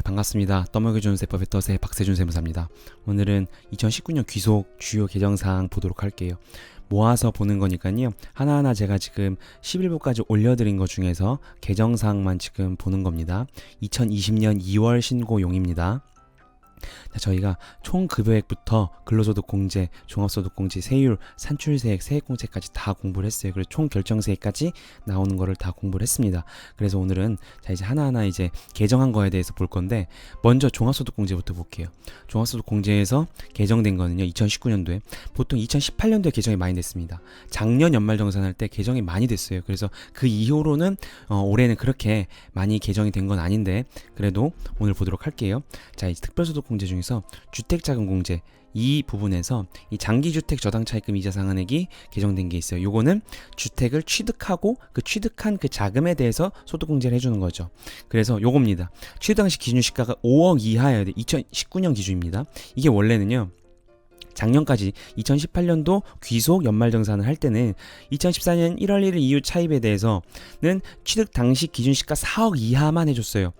반갑습니다. 떠먹여주는 세법의 떠세 박세준 세무사입니다. 오늘은 2019년 귀속 주요 개정사항 보도록 할게요. 모아서 보는 거니까요. 하나하나 제가 지금 11부까지 올려드린 것 중에서 개정사항만 지금 보는 겁니다. 2020년 2월 신고용입니다. 저희가 총 급여액부터 근로소득공제, 종합소득공제, 세율, 산출세액, 세액공제까지 다 공부를 했어요. 그래서 총 결정세액까지 나오는 거를 다 공부를 했습니다. 그래서 오늘은 이제 하나하나 이제 개정한 거에 대해서 볼 건데, 먼저 종합소득공제부터 볼게요. 종합소득공제에서 개정된 거는요, 2019년도에 보통 2018년도에 개정이 많이 됐습니다. 작년 연말정산할 때 개정이 많이 됐어요. 그래서 그 이후로는 올해는 그렇게 많이 개정이 된 건 아닌데, 그래도 오늘 보도록 할게요. 자, 이제 특별소득공제 중에서 주택자금공제, 이 부분에서 이 장기주택 저당차입금 이자 상한액이 개정된 게 있어요. 요거는 주택을 취득하고 그 취득한 그 자금에 대해서 소득공제를 해주는 거죠. 그래서 요겁니다. 취득 당시 기준시가가 5억 이하여야 돼. 2019년 기준입니다. 이게 원래는요, 작년까지 2018년도 귀속 연말정산을 할 때는 2014년 1월 1일 이후 차입에 대해서는 취득 당시 기준시가 4억 이하만 해줬어요.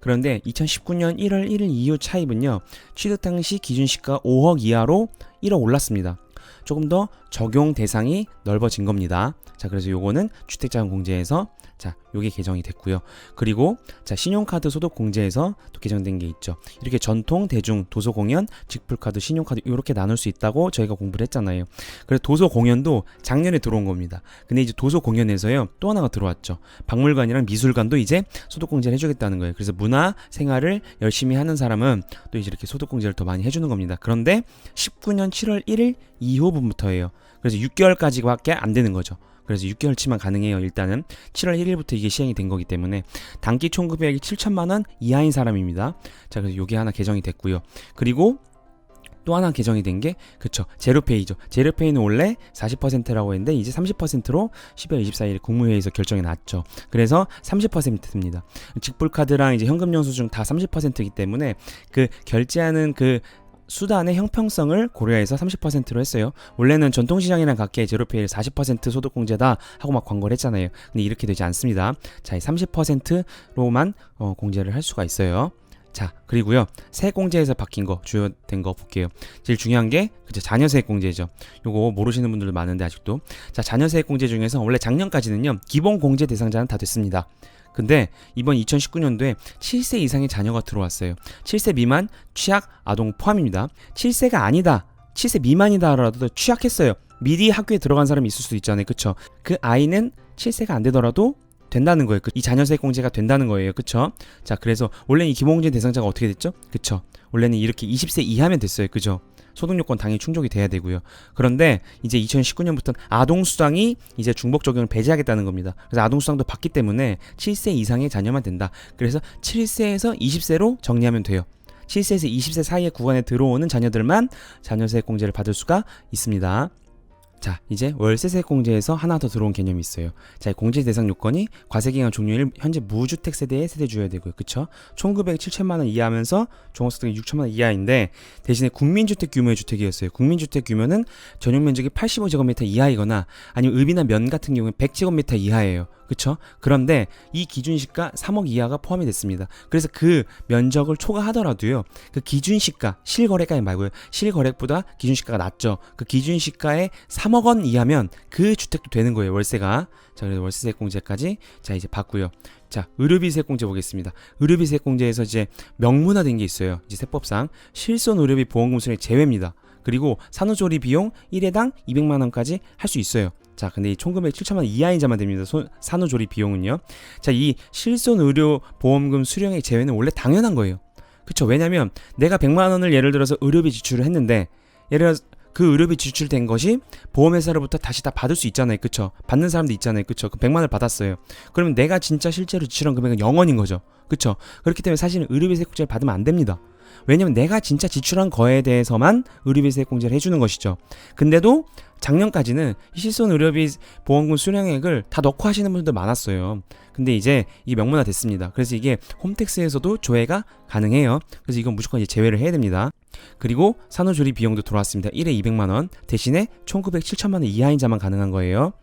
그런데 2019년 1월 1일 이후 차입은요, 취득 당시 기준시가 5억 이하로 1억 올랐습니다. 조금 더 적용 대상이 넓어진 겁니다. 자, 그래서 요거는 주택자금 공제에서 요게 개정이 됐고요. 그리고 신용카드 소득 공제에서 또 개정된 게 있죠. 이렇게 전통, 대중, 도서 공연, 직불카드, 신용카드 이렇게 나눌 수 있다고 저희가 공부를 했잖아요. 그래서 도서 공연도 작년에 들어온 겁니다. 근데 이제 도서 공연에서요, 또 하나가 들어왔죠. 박물관이랑 미술관도 이제 소득 공제를 해주겠다는 거예요. 그래서 문화 생활을 열심히 하는 사람은 또 이제 이렇게 소득 공제를 더 많이 해주는 겁니다. 그런데 19년 7월 1일 이후부터예요. 그래서 6개월까지밖에 안 되는 거죠. 그래서 6개월치만 가능해요. 일단은 7월 1일부터 이게 시행이 된 거기 때문에 단기 총급여액이 7천만 원 이하인 사람입니다. 자, 그래서 요게 하나 개정이 됐고요. 그리고 또 하나 개정이 된 게 제로페이죠. 제로페이는 원래 40%라고 했는데 이제 30%로 12월 24일 국무회의에서 결정이 났죠. 그래서 30%입니다. 직불카드랑 이제 현금 영수증 다 30%이기 때문에 그 결제하는 그 수단의 형평성을 고려해서 30%로 했어요. 원래는 전통시장이랑 같게 제로페이를 40% 소득공제다 하고 막 광고를 했잖아요. 근데 이렇게 되지 않습니다. 자, 30%로만 공제를 할 수가 있어요. 자, 그리고요, 세액공제에서 바뀐 거, 주요된 거 볼게요. 제일 중요한 게 자녀세액공제죠. 요거 모르시는 분들도 많은데 아직도. 자, 자녀세액공제 중에서 원래 작년까지는요, 기본공제 대상자는 다 됐습니다. 근데 이번 2019년도에 7세 이상의 자녀가 들어왔어요. 7세 미만 취약 아동 포함입니다. 7세가 아니다, 7세 미만이다 하더라도 취약했어요. 미리 학교에 들어간 사람이 있을 수도 있잖아요. 그쵸? 그 아이는 7세가 안 되더라도 된다는 거예요. 이 자녀세액 공제가 된다는 거예요. 그쵸? 자, 그래서 원래 이 기본공제 대상자가 어떻게 됐죠? 그쵸? 원래는 이렇게 20세 이하면 됐어요. 그죠? 소득요건 당연히 충족이 돼야 되고요. 그런데 이제 2019년부터는 아동수당이 이제 중복 적용을 배제하겠다는 겁니다. 그래서 아동수당도 받기 때문에 7세 이상의 자녀만 된다. 그래서 7세에서 20세로 정리하면 돼요. 7세에서 20세 사이의 구간에 들어오는 자녀들만 자녀세액 공제를 받을 수가 있습니다. 자, 이제 월세세액 공제에서 하나 더 들어온 개념이 있어요. 자, 공제 대상 요건이 과세기간 종료일 현재 무주택 세대의 세대주여야 되고요. 그쵸? 총급액 7천만 원 이하면서 종합소득이 6천만 원 이하인데, 대신에 국민주택 규모의 주택이었어요. 국민주택 규모는 전용 면적이 85제곱미터 이하이거나 아니면 읍이나 면 같은 경우에 100제곱미터 이하예요. 그쵸? 그런데 이 기준시가 3억 이하가 포함이 됐습니다. 그래서 그 면적을 초과하더라도요, 그 기준시가, 실거래가 말고요, 실거래보다 기준시가가 낮죠. 그 기준시가에 3억 원 이하면 그 주택도 되는 거예요, 월세가. 자, 그래서 월세세액 공제까지 이제 받고요. 자, 의료비세액 공제 보겠습니다. 의료비세액 공제에서 이제 명문화된 게 있어요. 이제 세법상 실손 의료비 보험금 수령이 제외입니다. 그리고 산후조리 비용 1회당 200만 원까지 할 수 있어요. 자, 근데 이 총금액 7천만 원 이하인 자만 됩니다. 산후조리 비용은요. 자, 이 실손 의료 보험금 수령액 제외는 원래 당연한 거예요. 그쵸? 왜냐면 내가 100만 원을 예를 들어서 의료비 지출을 했는데, 예를 들어서 그 의료비 지출된 것이 보험회사로부터 다시 다 받을 수 있잖아요. 그쵸? 받는 사람도 있잖아요. 그쵸? 그 100만 원을 받았어요. 그러면 내가 진짜 실제로 지출한 금액은 0원인 거죠. 그쵸? 그렇기 때문에 사실은 의료비세액 공제를 받으면 안 됩니다. 왜냐면 내가 진짜 지출한 거에 대해서만 의료비세액 공제를 해주는 것이죠. 근데도 작년까지는 실손 의료비 보험금 수령액을 다 넣고 하시는 분들도 많았어요. 근데 이제 이게 명문화 됐습니다. 그래서 이게 홈택스에서도 조회가 가능해요. 그래서 이건 무조건 이제 제외를 해야 됩니다. 그리고 산후조리 비용도 들어왔습니다. 1회 200만 원 대신에 총급액 7천만 원 이하인 자만 가능한 거예요.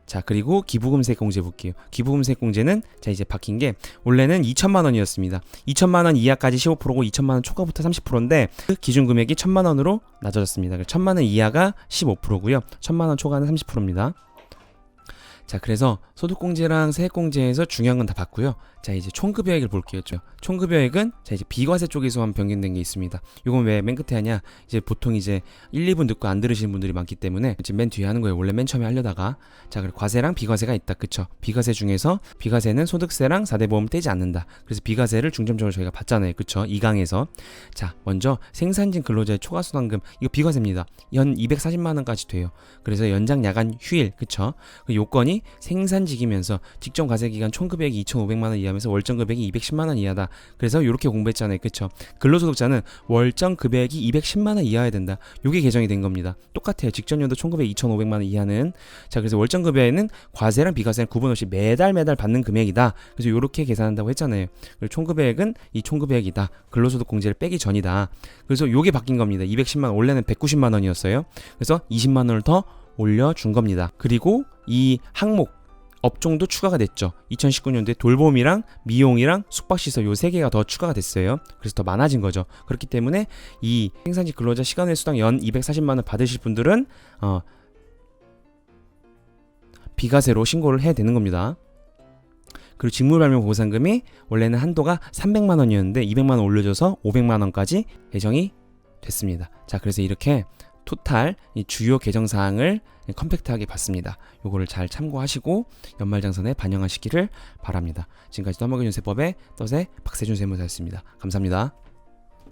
자, 그리고 기부금세액공제 볼게요. 기부금세액공제는 자 이제 바뀐 게 원래는 2천만 원이었습니다. 2천만 원 이하까지 15%고 2천만 원 초과부터 30%인데 그 기준 금액이 1천만 원으로 낮아졌습니다. 1천만 원 이하가 15%고요. 1천만 원 초과는 30%입니다. 자, 그래서 소득공제랑 세액공제에서 중요한 건 다 봤고요. 자, 이제 총급여액을 볼게요. 총급여액은 자 이제 비과세 쪽에서만 변경된 게 있습니다. 이건 왜 맨 끝에 하냐? 이제 보통 이제 1, 2분 듣고 안 들으시는 분들이 많기 때문에 지금 맨 뒤에 하는 거예요. 원래 맨 처음에 하려다가. 자, 그리고 과세랑 비과세가 있다. 그쵸? 비과세 중에서 비과세는 소득세랑 4대 보험을 떼지 않는다. 그래서 비과세를 중점적으로 저희가 봤잖아요. 그쵸? 2강에서. 자, 먼저 생산직 근로자의 초과수당금 이거 비과세입니다. 연 240만 원까지 돼요. 그래서 연장 야간 휴일. 그쵸? 그 요건이 생산직이면서 직전 과세기간 총급여액이 2,500만 원 이하면서 월정 금액이 210만 원 이하다. 그래서 이렇게 공부했잖아요. 그쵸? 근로소득자는 월정 금액이 210만 원 이하여야 된다. 요게 개정이 된 겁니다. 똑같아요. 직전 연도 총급여액 2,500만 원 이하는. 자, 그래서 월정 급여에는 과세랑 비과세는 구분 없이 매달 받는 금액이다. 그래서 요렇게 계산한다고 했잖아요. 그리고 총급여액은 이 총급여액이다. 근로소득 공제를 빼기 전이다. 그래서 요게 바뀐 겁니다. 210만 원 원래는 190만 원이었어요. 그래서 20만 원을 더 올려준 겁니다. 그리고 이 항목 업종도 추가가 됐죠. 2019년도에 돌봄이랑 미용이랑 숙박시설 요 세 개가 더 추가가 됐어요. 그래서 더 많아진 거죠. 그렇기 때문에 이 생산직 근로자 시간외 수당 연 240만 원 받으실 분들은 비과세로 신고를 해야 되는 겁니다. 그리고 직무발명 보상금이 원래는 한도가 300만 원이었는데 200만 원 올려줘서 500만 원까지 개정이 됐습니다. 자, 그래서 이렇게 토탈 이 주요 개정 사항을 컴팩트하게 봤습니다. 요거를 잘 참고하시고 연말정산에 반영하시기를 바랍니다. 지금까지 떠먹여준 세법의 떠세 박세준 세무사였습니다. 감사합니다.